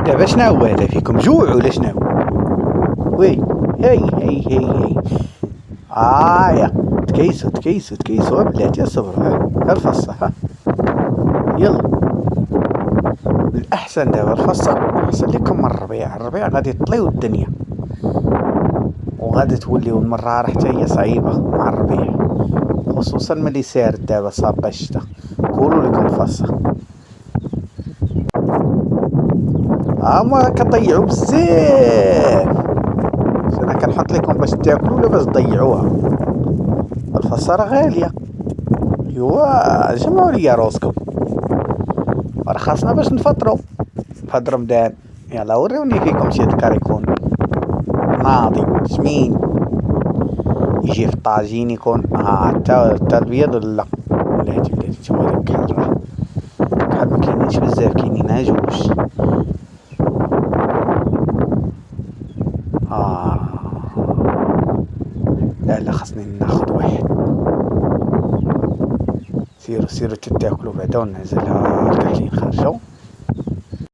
دابا شناهو هذا فيكم جوع ولا شناهو؟ وي هي يا تكيسو بلاتي صبروا. ها الفصة ها يلا. الأحسن دابا الفصة أحسن لكم من الربيع غادي تطليو الدنيا وغادي توليو المرة حتى هي صعيبة مع الربيع، خصوصا ملي سارد دابا صابة الشتا كولو لكم فصة. هما كتضيعو بزاف، انا كنحط لكم باش تاكلوا ولا باش تضيعوها. الفصة راه غالية. ايوا جمعوا ليا روسكم، راه خاصنا باش نفطروا فهاد رمضان. يلا وروني فيكم شي الكاريكون ناضي سمين يجي في الطاجين يكون حتى البيض لا بلاتي نتوما داك كحل مكاينينش بزاف، كاينين ها جوج. لا خاصني ناخد واحد. سيروا تتاكلوا بعدا ونعزلها الكحلين خرجوا.